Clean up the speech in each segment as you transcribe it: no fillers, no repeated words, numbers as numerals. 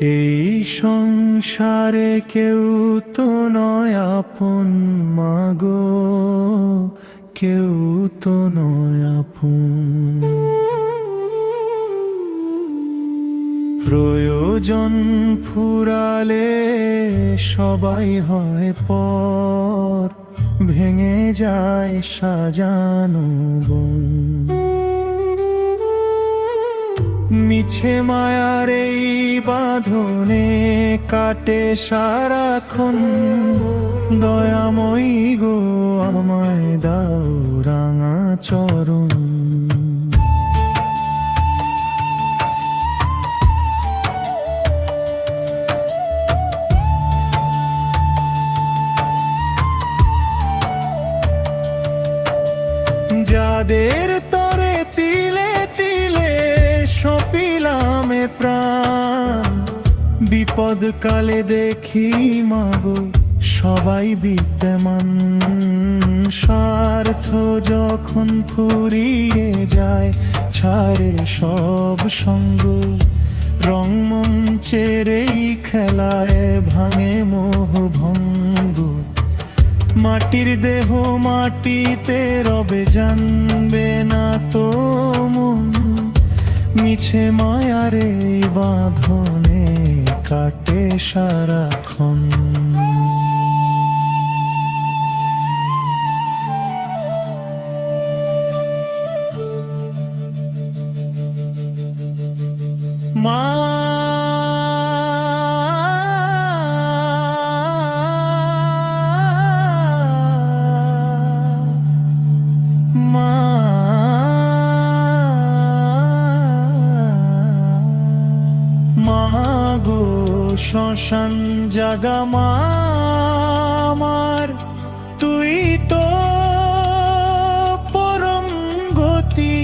এই সংসারে কেউ তো নয় আপন মাগো, কেউ তো নয় আপন। প্রয়োজন ফুরালে সবাই হয় পর, ভেঙে যায় সাজানো বন। মিছে মায়ার এই বাঁধনে কাটে সারাক্ষণ। দয়াময়ী গো আমায় দাও রাঙা চরণ। যাদের তরে তিলে তিলে সপিলামে প্রাণ, বিপদ কালে দেখি মাগো সবাই বিদ্যমান। স্বার্থ যখন ফুরিয়ে যায় ছাড়ে সব সঙ্গ, রংমঞ্চের এই খেলায় ভাঙে মোহ ভঙ্গ। মাটির দেহ মাটিতে রবে জানবে না তো মন, মিছে মায়ার এই বাঁধনে কাটে সারাক্ষণ। মা মাগো শ্মশান জাগা মা আমার, তুই তো পরম গতি।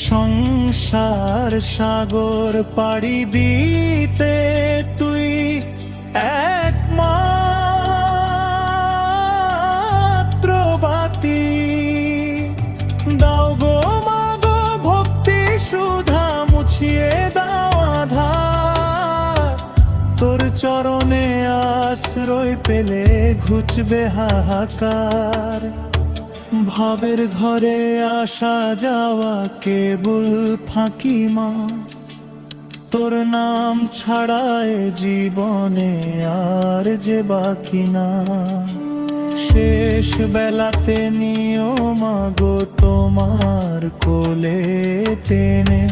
সংসার সাগর পাড়ি দিতে তুই একমাত্র বাতি। দাও গো মাগো ভক্তি সুধা মুছিয়ে দাও আধার, তোর চরণে আশ্রয় পেলে ঘুচবে হাহাকার। ভাবের ঘরে আসা যাওয়া কেবল ফাঁকি মা, তোর নাম ছাড়ায় জীবনে আর যে বাকি না। শেষ বেলাতে নিও মাগো তোমার কোলে টেনে,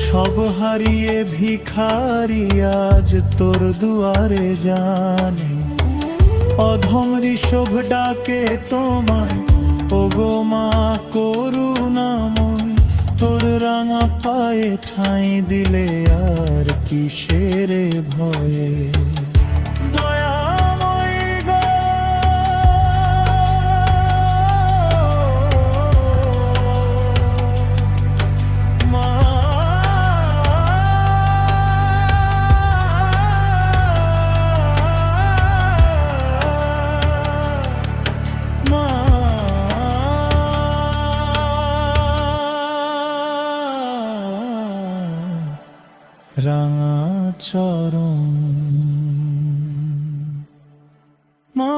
সব হারিয়ে ভিখারি আজ তোর দুয়ারে জানে। অধম ঋষভ ডাকে তোমায় ওগো মা করুণাময়, তোর রাঙা পায়ে ঠাঁই দিলে আর কিসের ভয়ে। দয়াময়ী গো মা, রাঙা চরণ মা।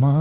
মা